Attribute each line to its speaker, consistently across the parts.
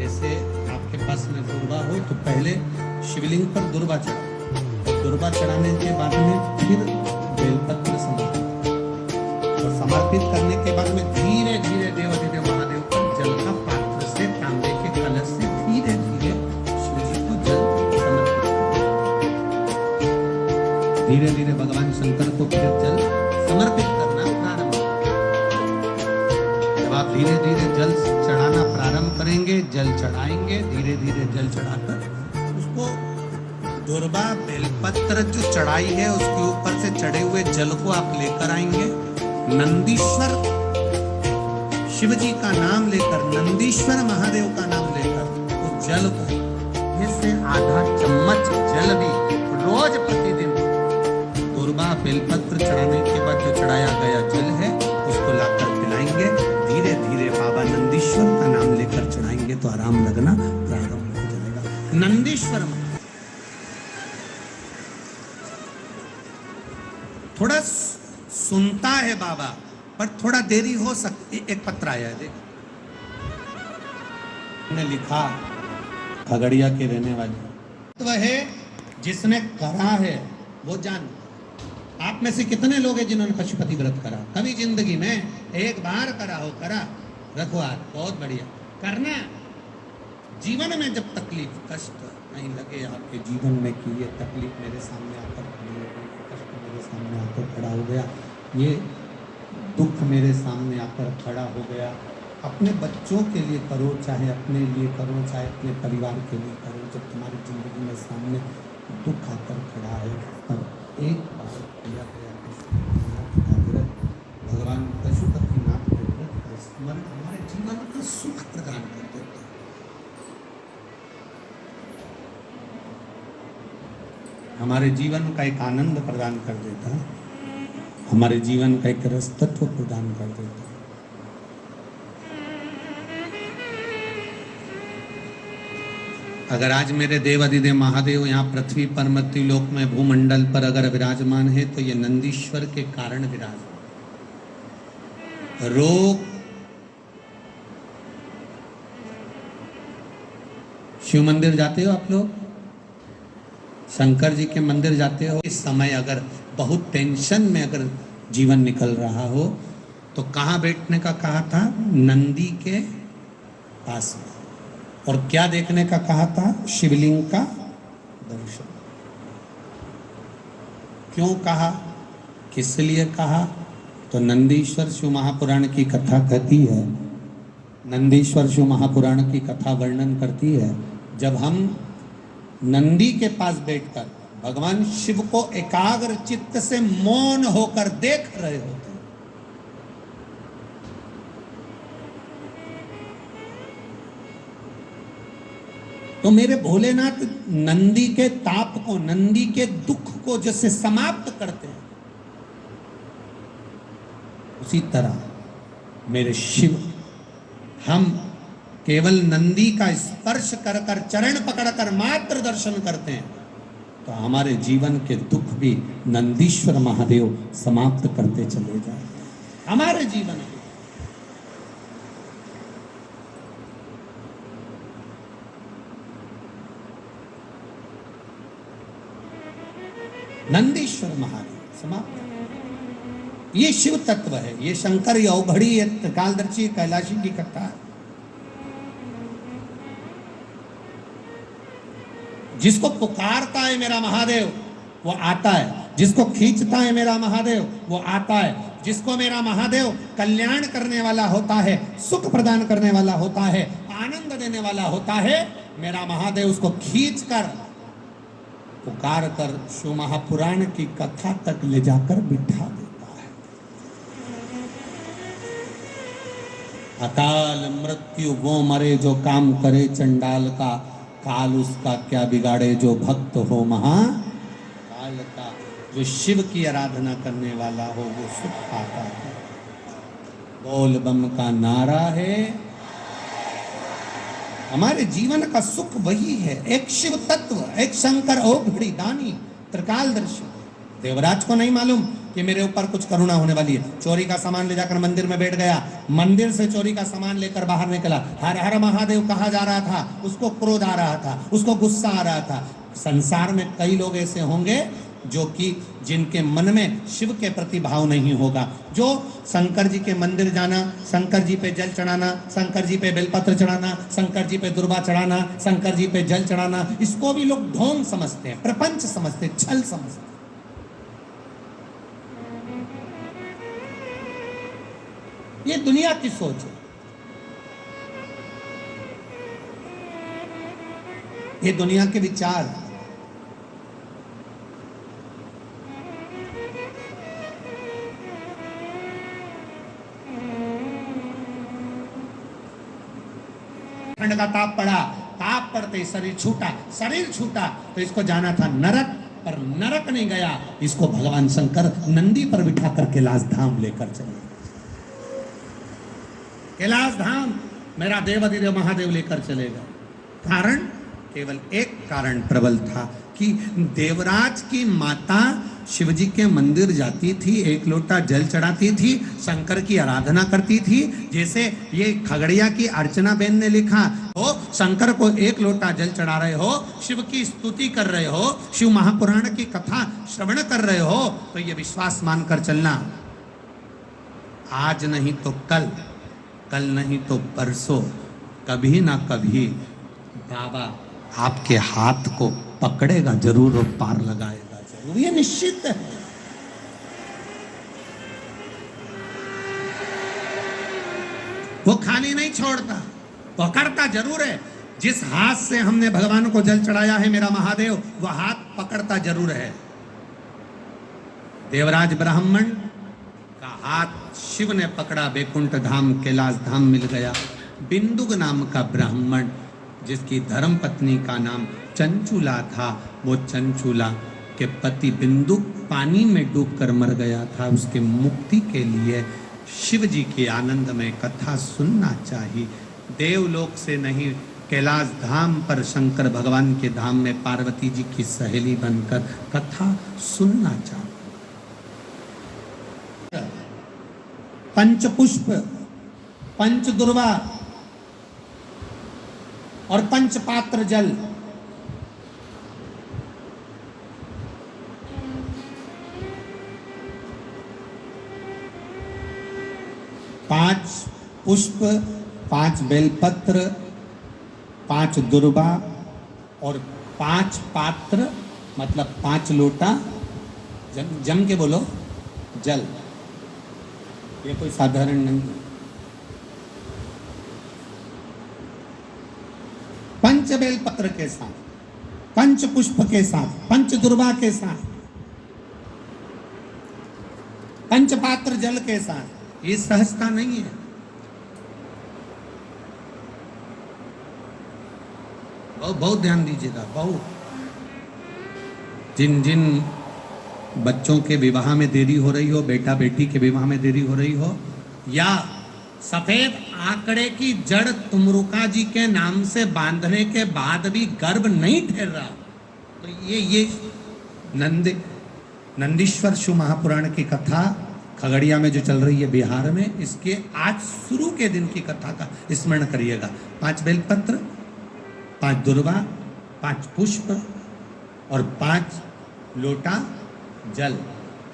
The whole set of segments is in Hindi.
Speaker 1: जैसे आपके पास में दुर्वा हो तो पहले शिवलिंग पर दुर्वा चढ़ाओ, दुर्वा चढ़ाने के बाद में फिर बेलपत्र समर्पित, और समर्पित करने के बाद में धीरे धीरे देवाधिदेव महादेव को जल का पात्र से, तांबे के कलश से धीरे धीरे शिव जी को जल समर्पित, धीरे धीरे भगवान शंकर को फिर जल समर्पित करना प्रारंभ। जब आप धीरे धीरे जल चढ़ाना प्रारंभ करेंगे, जल चढ़ाएंगे, धीरे धीरे जल चढ़ाकर उसको दुर्वा बेलपत्र जो चढ़ाई है उसके ऊपर से चढ़े हुए जल को आप लेकर आएंगे। नंदीश्वर शिव जी का नाम लेकर, नंदीश्वर महादेव का नाम लेकर उस जल को से आधा चम्मच जल भी रोज प्रतिदिन दुर्वा बेलपत्र चढ़ाने के बाद जो चढ़ाया गया जल है उसको लाकर पिलाएंगे। धीरे धीरे बाबा नंदीश्वर का नाम लेकर चढ़ाएंगे तो आराम लगना प्रारंभ हो जाएगा। नंदीश्वर थोड़ा सुनता है बाबा, पर थोड़ा देरी हो सकती। एक पत्र आया है, देखो ने लिखा, खगड़िया के रहने वाले तो वह है जिसने करा है वो जान। आप में से कितने लोग हैं जिन्होंने पशुपति व्रत करा कभी जिंदगी में? एक बार करा हो, करा रखो हाथ, बहुत बढ़िया करना। जीवन में जब तकलीफ कष्ट नहीं लगे आपके जीवन में कि ये तकलीफ मेरे सामने आकर खड़ी हो गई, कष्ट मेरे सामने आकर खड़ा हो गया, ये दुख मेरे सामने आकर खड़ा हो गया, अपने बच्चों के लिए करो, चाहे अपने लिए करो, चाहे अपने परिवार के लिए करो। जब तुम्हारी जिंदगी में सामने दुख आकर खड़ा है और एक बार किया गया भगवान पशुपतिनाथ के व्रत का स्मरण हमारे जीवन का सुख प्रदान कर देता है। हमारे जीवन का एक आनंद प्रदान कर देता है, हमारे जीवन का एक रस तत्व प्रदान कर देता है। अगर आज मेरे देवाधिदेव महादेव यहाँ पृथ्वी पर मृत्युलोक में भूमंडल पर अगर विराजमान है तो ये नंदीश्वर के कारण विराजमान। रोग शिव मंदिर जाते हो आप लोग? शंकर जी के मंदिर जाते हो? इस समय अगर बहुत टेंशन में अगर जीवन निकल रहा हो तो कहाँ बैठने का कहा था? नंदी के पास में। और क्या देखने का कहा था? शिवलिंग का दर्शन। क्यों कहा, किस लिए कहा? तो नंदीश्वर शिव महापुराण की कथा कहती है, नंदीश्वर शिव महापुराण की कथा वर्णन करती है, जब हम नंदी के पास बैठकर भगवान शिव को एकाग्र चित्त से मौन होकर देख रहे होते, तो मेरे भोलेनाथ नंदी के ताप को, नंदी के दुख को जैसे समाप्त करते हैं, उसी तरह मेरे शिव हम केवल नंदी का स्पर्श कर कर, चरण पकड़कर मात्र दर्शन करते हैं तो हमारे जीवन के दुख भी नंदीश्वर महादेव समाप्त करते चले जाए हमारे जीवन में। नंदीश्वर महादेव समाप्त। ये शिव तत्व है, ये शंकर अवघड़ी, ये त्रिकालदर्शी कैलाशी की कथा है। जिसको पुकारता है मेरा महादेव वो आता है, जिसको खींचता है मेरा महादेव वो आता है, जिसको मेरा महादेव कल्याण करने वाला होता है, सुख प्रदान करने वाला होता है, आनंद देने वाला होता है, मेरा महादेव उसको खींच कर पुकार कर शिव महापुराण की कथा तक ले जाकर बिठा देता है। अकाल मृत्यु वो मरे जो काम करे चंडाल का, काल उसका क्या बिगाड़े जो भक्त हो महाकाल का। जो शिव की आराधना करने वाला हो वो सुख पाता है। बोल बम का नारा है, हमारे जीवन का सुख वही है। एक शिव तत्व, एक शंकर अवघड़ी दानी त्रिकालदर्शी। देवराज को नहीं मालूम, कि मेरे ऊपर कुछ करुणा होने वाली है। चोरी का सामान ले जाकर मंदिर में बैठ गया, मंदिर से चोरी का सामान लेकर बाहर निकला, हर हर महादेव कहा जा रहा था, उसको क्रोध आ रहा था, उसको गुस्सा आ रहा था। संसार में कई लोग ऐसे होंगे जो कि जिनके मन में शिव के प्रति भाव नहीं होगा, जो शंकर जी के मंदिर जाना, शंकर जी पे जल चढ़ाना, शंकर जी पे बेलपत्र चढ़ाना, शंकर जी पे दुर्बा चढ़ाना, शंकर जी पे जल चढ़ाना, इसको भी लोग ढोंग समझते हैं, प्रपंच समझते हैं, छल समझते हैं। ये दुनिया की सोच है, ये दुनिया के विचार। ठंड का ताप पड़ा, ताप पड़ते शरीर छूटा तो इसको जाना था नरक, पर नरक नहीं गया, इसको भगवान शंकर नंदी पर बिठा कर कैलाश धाम लेकर चले। कैलाश धाम मेरा देवाधिदेव महादेव लेकर चलेगा। कारण केवल एक कारण प्रबल था कि देवराज की माता शिवजी के मंदिर जाती थी, एक लोटा जल चढ़ाती थी, शंकर की आराधना करती थी। जैसे ये खगड़िया की अर्चना बेन ने लिखा हो, शंकर को एक लोटा जल चढ़ा रहे हो, शिव की स्तुति कर रहे हो, शिव महापुराण की कथा श्रवण कर रहे हो, तो ये विश्वास मानकर चलना, आज नहीं तो कल, कल नहीं तो परसों, कभी ना कभी बाबा आपके हाथ को पकड़ेगा जरूर और पार लगाएगा जरूर, ये निश्चित है। वो खाली नहीं छोड़ता, पकड़ता जरूर है। जिस हाथ से हमने भगवान को जल चढ़ाया है मेरा महादेव, वो हाथ पकड़ता जरूर है। देवराज ब्राह्मण का हाथ शिव ने पकड़ा, बैकुंठ धाम कैलाश धाम मिल गया। बिंदुक नाम का ब्राह्मण, जिसकी धर्म पत्नी का नाम चंचूला था, वो चंचूला के पति बिंदुक पानी में डूबकर मर गया था। उसके मुक्ति के लिए शिव जी की आनंदमय कथा सुनना चाहिए। देवलोक से नहीं, कैलाश धाम पर शंकर भगवान के धाम में पार्वती जी की सहेली बनकर कथा सुनना चाहिए। पंचपुष्प, पंचदुर्वा और पंचपात्र जल, पांच पुष्प, पांच बेलपत्र, पांच दुर्वा और पांच पात्र, मतलब 5 लोटा, जम के बोलो, जल। ये कोई साधारण नहीं है। पंच बेल पत्र के साथ, पंच पुष्प के साथ, पंच दुर्वा के साथ, पंच पात्र जल के साथ, ये सहजता नहीं है। बहुत ध्यान दीजिएगा, बहुत। जिन जिन बच्चों के विवाह में देरी हो रही हो, बेटा बेटी के विवाह में देरी हो रही हो, या सफेद आंकड़े की जड़ तुमरुका जी के नाम से बांधने के बाद भी गर्भ नहीं ठहर रहा, तो ये नंदीश्वर शिव महापुराण की कथा खगड़िया में जो चल रही है बिहार में, इसके आज शुरू के दिन की कथा का स्मरण करिएगा। 5 बेलपत्र, 5 दुर्वा, 5 पुष्प और 5 लोटा जल।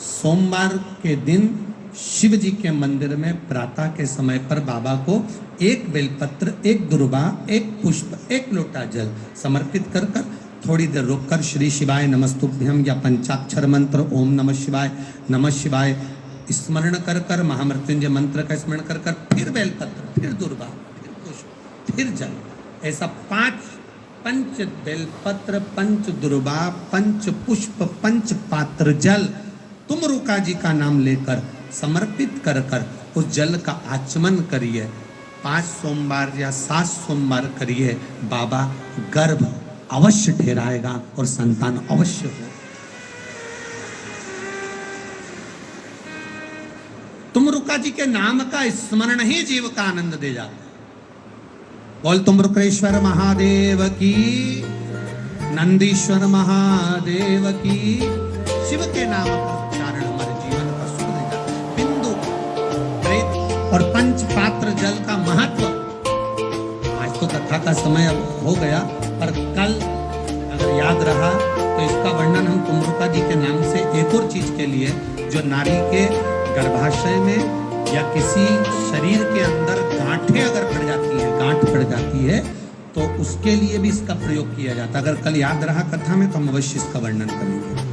Speaker 1: सोमवार के दिन शिव जी के मंदिर में प्रातः के समय पर बाबा को 1 बेलपत्र, 1 दुर्वा, 1 पुष्प, 1 लोटा जल समर्पित कर कर थोड़ी देर रुककर श्री शिवाय नमस्तुभ्यम या पंचाक्षर मंत्र ओम नमः शिवाय स्मरण कर कर, महामृत्युंजय मंत्र का स्मरण कर कर, फिर बेलपत्र, फिर दुर्वा, फिर पुष्प, फिर जल, ऐसा 5 पंच बेलपत्र, पंच दुर्वा, पंच पुष्प, पंच पात्र जल तुमरुका जी का नाम लेकर समर्पित कर कर उस जल का आचमन करिए। 5 सोमवार या 7 सोमवार करिए, बाबा गर्भ अवश्य ठहराएगा और संतान अवश्य हो। तुमरुका जी के नाम का स्मरण ही जीव का आनंद दे जाता है। बोल तुमरुकेश्वर महादेव की, नंदीश्वर महादेव की। शिव के नाम का उच्चारण हमारे जीवन और पंच पात्र जल का महत्व। आज तो कथा का समय अब हो गया, पर कल अगर याद रहा तो इसका वर्णन हम कुम्भका जी के नाम से एक और चीज के लिए, जो नारी के गर्भाशय में या किसी शरीर के अंदर गांठें अगर पड़ जाती है, गांठ पड़ जाती है, तो उसके लिए भी इसका प्रयोग किया जाता है। अगर कल याद रहा कथा में तो हम अवश्य इसका वर्णन करेंगे।